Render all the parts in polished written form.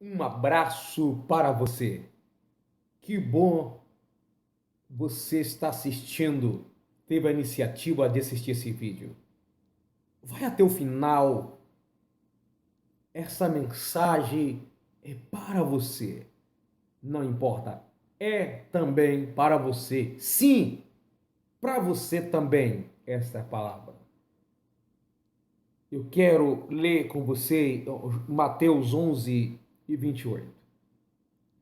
Um abraço para você. Que bom você está assistindo, teve a iniciativa de assistir esse vídeo. Vai até o final. Essa mensagem é para você. Não importa. É também para você. Sim, para você também esta palavra. Eu quero ler com você Mateus 11:28.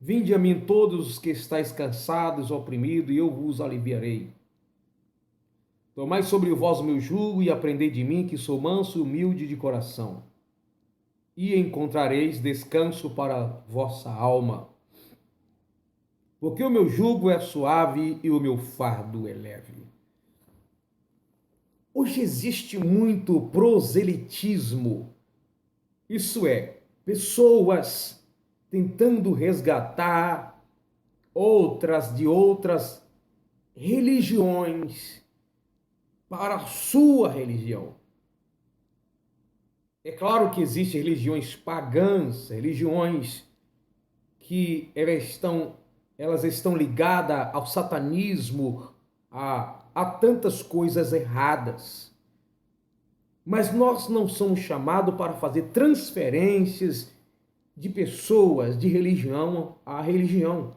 Vinde a mim todos os que estáis cansados, oprimidos, e eu vos aliviarei. Tomai sobre vós o meu jugo e aprendei de mim, que sou manso e humilde de coração, e encontrareis descanso para a vossa alma. Porque o meu jugo é suave e o meu fardo é leve. Hoje existe muito proselitismo, isso é, pessoas tentando resgatar outras de outras religiões para a sua religião. É claro que existem religiões pagãs, religiões que elas estão ligadas ao satanismo, a tantas coisas erradas. Mas nós não somos chamados para fazer transferências de pessoas de religião a religião.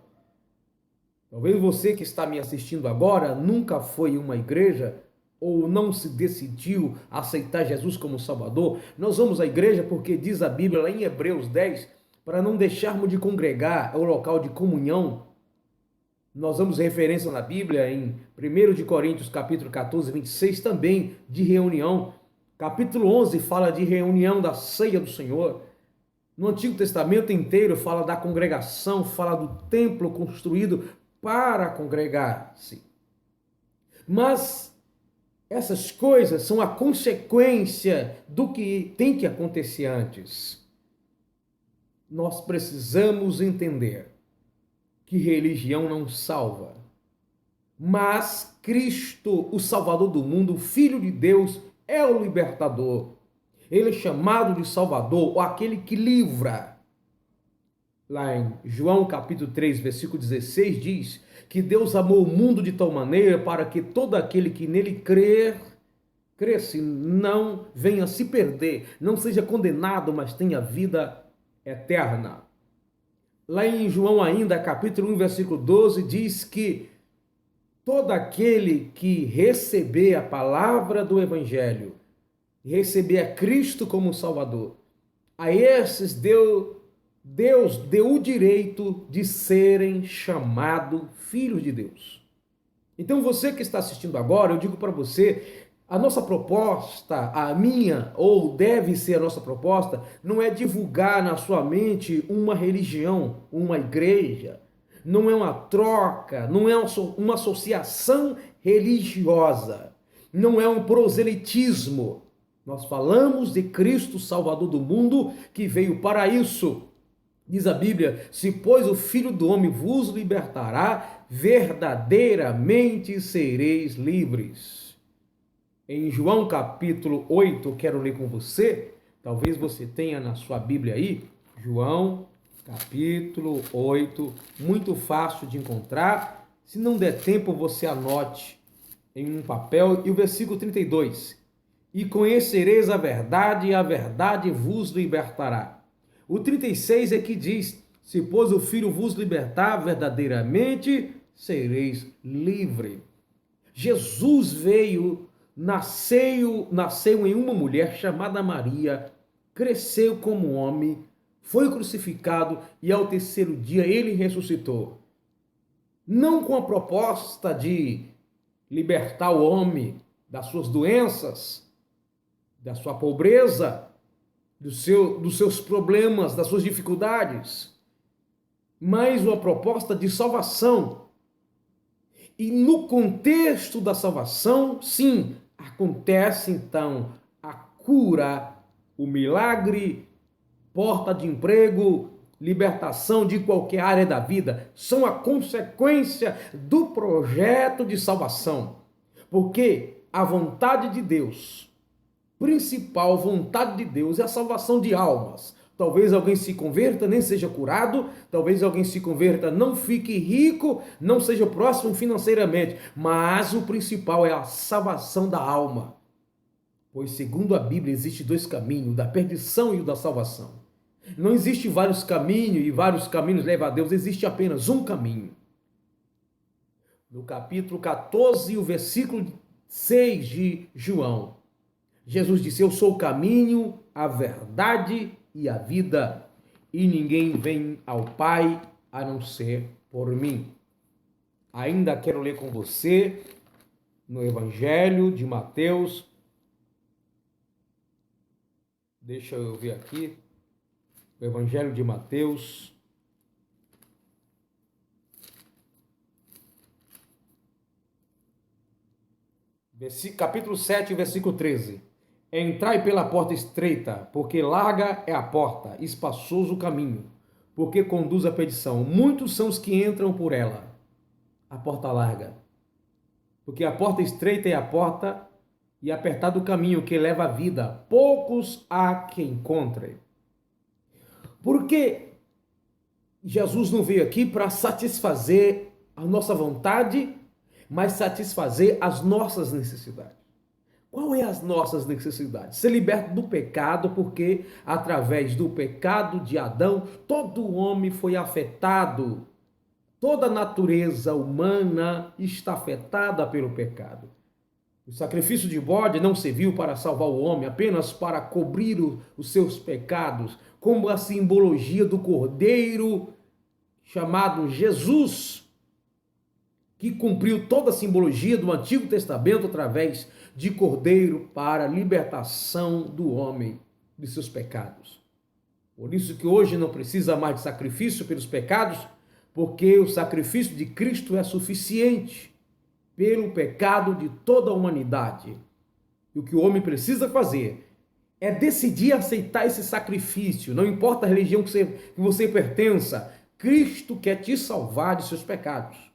Talvez você que está me assistindo agora nunca foi em uma igreja ou não se decidiu aceitar Jesus como Salvador. Nós vamos à igreja porque diz a Bíblia lá em Hebreus 10, para não deixarmos de congregar, é o local de comunhão. Nós vamos referência na Bíblia em 1 de Coríntios capítulo 14, 26, também de reunião. Capítulo 11 fala de reunião da ceia do Senhor. No Antigo Testamento inteiro fala da congregação, fala do templo construído para congregar-se. Mas essas coisas são a consequência do que tem que acontecer antes. Nós precisamos entender que religião não salva, mas Cristo, o Salvador do mundo, o Filho de Deus, é o libertador. Ele é chamado de Salvador, ou aquele que livra. Lá em João capítulo 3, versículo 16, diz que Deus amou o mundo de tal maneira para que todo aquele que nele cresce, não venha se perder, não seja condenado, mas tenha vida eterna. Lá em João ainda, capítulo 1, versículo 12, diz que todo aquele que receber a palavra do Evangelho, receber a Cristo como Salvador, a esses Deus deu o direito de serem chamados filhos de Deus. Então você que está assistindo agora, eu digo para você, a nossa proposta, a minha, ou deve ser a nossa proposta, não é divulgar na sua mente uma religião, uma igreja, não é uma troca, não é uma associação religiosa, não é um proselitismo. Nós falamos de Cristo, Salvador do mundo, que veio para isso. Diz a Bíblia, se pois o Filho do Homem vos libertará, verdadeiramente sereis livres. Em João capítulo 8, quero ler com você, talvez você tenha na sua Bíblia aí, João capítulo 8, muito fácil de encontrar, se não der tempo você anote em um papel, e o versículo 32, e conhecereis a verdade, e a verdade vos libertará. O 36 é que diz, se pois o Filho vos libertar, verdadeiramente sereis livre. Jesus veio, nasceu em uma mulher chamada Maria, cresceu como homem, foi crucificado e ao terceiro dia ele ressuscitou. Não com a proposta de libertar o homem das suas doenças, da sua pobreza, dos seus problemas, das suas dificuldades, mas uma proposta de salvação. E no contexto da salvação, sim, acontece então a cura, o milagre, porta de emprego, libertação de qualquer área da vida, são a consequência do projeto de salvação. Porque a vontade de Deus, principal vontade de Deus é a salvação de almas. Talvez alguém se converta, nem seja curado. Talvez alguém se converta, não fique rico, não seja próximo financeiramente. Mas o principal é a salvação da alma. Pois, segundo a Bíblia, existe dois caminhos, o da perdição e o da salvação. Não existe vários caminhos e vários caminhos levam a Deus, existe apenas um caminho. No capítulo 14, o versículo 6 de João, Jesus disse: eu sou o caminho, a verdade e a vida, e ninguém vem ao Pai a não ser por mim. Ainda quero ler com você no Evangelho de Mateus. Deixa eu ver aqui. O Evangelho de Mateus. Capítulo 7, versículo 13. Entrai pela porta estreita, porque larga é a porta, espaçoso o caminho, porque conduz à perdição. Muitos são os que entram por ela. A porta larga. Porque a porta estreita é a porta e apertado o caminho que leva à vida. Poucos há que encontrem. Porque Jesus não veio aqui para satisfazer a nossa vontade, mas satisfazer as nossas necessidades. Qual é as nossas necessidades? Ser liberto do pecado, porque através do pecado de Adão, todo homem foi afetado. Toda a natureza humana está afetada pelo pecado. O sacrifício de bode não serviu para salvar o homem, apenas para cobrir os seus pecados, como a simbologia do cordeiro chamado Jesus, que cumpriu toda a simbologia do Antigo Testamento através de cordeiro para a libertação do homem de seus pecados. Por isso que hoje não precisa mais de sacrifício pelos pecados, porque o sacrifício de Cristo é suficiente pelo pecado de toda a humanidade. E o que o homem precisa fazer é decidir aceitar esse sacrifício, não importa a religião que você pertença, Cristo quer te salvar de seus pecados.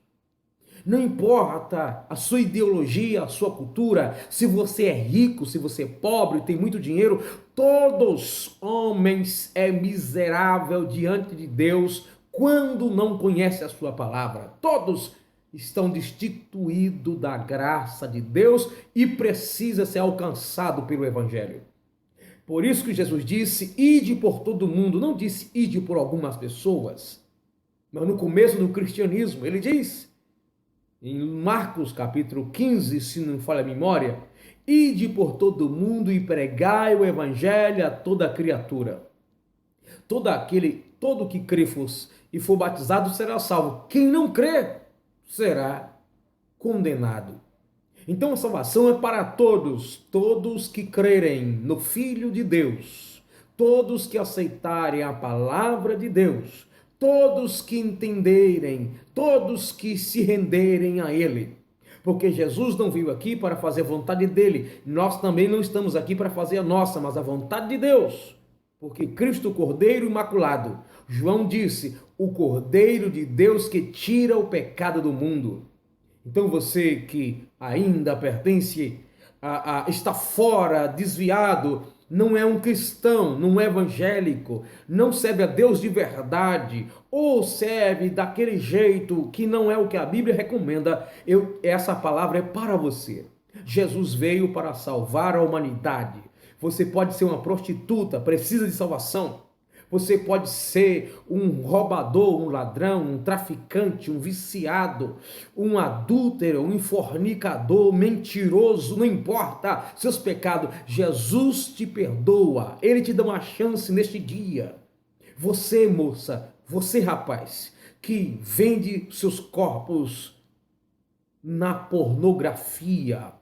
Não importa a sua ideologia, a sua cultura, se você é rico, se você é pobre, tem muito dinheiro, todos homens é miserável diante de Deus quando não conhece a sua palavra. Todos estão destituídos da graça de Deus e precisa ser alcançado pelo Evangelho. Por isso que Jesus disse, ide por todo mundo, não disse ide por algumas pessoas, mas no começo do cristianismo ele diz, em Marcos capítulo 15, se não falha a memória, ide por todo mundo e pregai o Evangelho a toda criatura. Todo que crê e for batizado será salvo. Quem não crê será condenado. Então a salvação é para todos que crerem no Filho de Deus, todos que aceitarem a palavra de Deus, todos que entenderem, todos que se renderem a Ele. Porque Jesus não veio aqui para fazer a vontade dele, nós também não estamos aqui para fazer a nossa, mas a vontade de Deus. Porque Cristo, o Cordeiro Imaculado, João disse, o Cordeiro de Deus que tira o pecado do mundo. Então você que ainda pertence, está fora, desviado, não é um cristão, não é evangélico, não serve a Deus de verdade, ou serve daquele jeito que não é o que a Bíblia recomenda, essa palavra é para você. Jesus veio para salvar a humanidade. Você pode ser uma prostituta, precisa de salvação. Você pode ser um roubador, um ladrão, um traficante, um viciado, um adúltero, um fornicador, mentiroso, não importa seus pecados. Jesus te perdoa, Ele te dá uma chance neste dia. Você, moça, você, rapaz, que vende seus corpos na pornografia,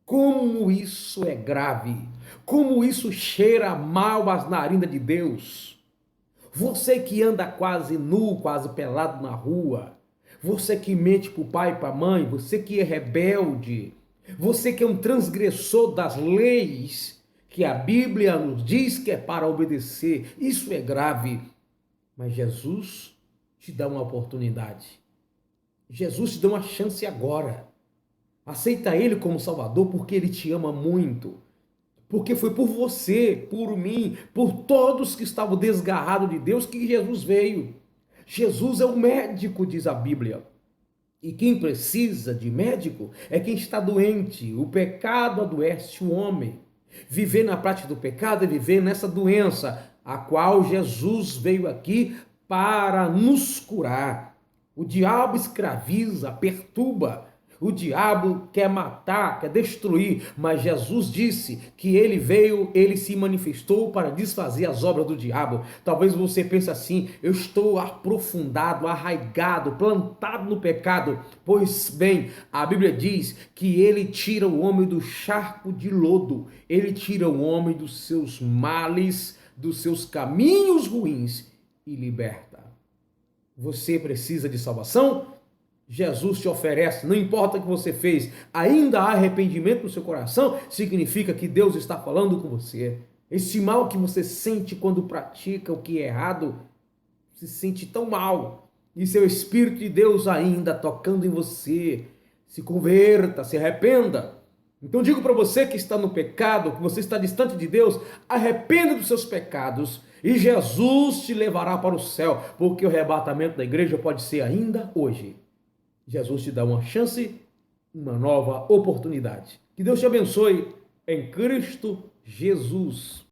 como isso é grave, como isso cheira mal às narinas de Deus. Você que anda quase nu, quase pelado na rua, você que mente para o pai e para a mãe, você que é rebelde, você que é um transgressor das leis que a Bíblia nos diz que é para obedecer, isso é grave. Mas Jesus te dá uma oportunidade. Jesus te dá uma chance agora. Aceita Ele como Salvador porque Ele te ama muito. Porque foi por você, por mim, por todos que estavam desgarrados de Deus que Jesus veio. Jesus é o médico, diz a Bíblia. E quem precisa de médico é quem está doente. O pecado adoece o homem. Viver na prática do pecado é viver nessa doença, a qual Jesus veio aqui para nos curar. O diabo escraviza, perturba. O diabo quer matar, quer destruir, mas Jesus disse que ele veio, ele se manifestou para desfazer as obras do diabo. Talvez você pense assim: eu estou aprofundado, arraigado, plantado no pecado. Pois bem, a Bíblia diz que ele tira o homem do charco de lodo, ele tira o homem dos seus males, dos seus caminhos ruins e liberta. Você precisa de salvação? Jesus te oferece, não importa o que você fez, ainda há arrependimento no seu coração, significa que Deus está falando com você. Esse mal que você sente quando pratica o que é errado, se sente tão mal, e seu Espírito de Deus ainda tocando em você, se converta, se arrependa. Então digo para você que está no pecado, que você está distante de Deus, arrependa dos seus pecados e Jesus te levará para o céu, porque o arrebatamento da igreja pode ser ainda hoje. Jesus te dá uma chance, uma nova oportunidade. Que Deus te abençoe em Cristo Jesus.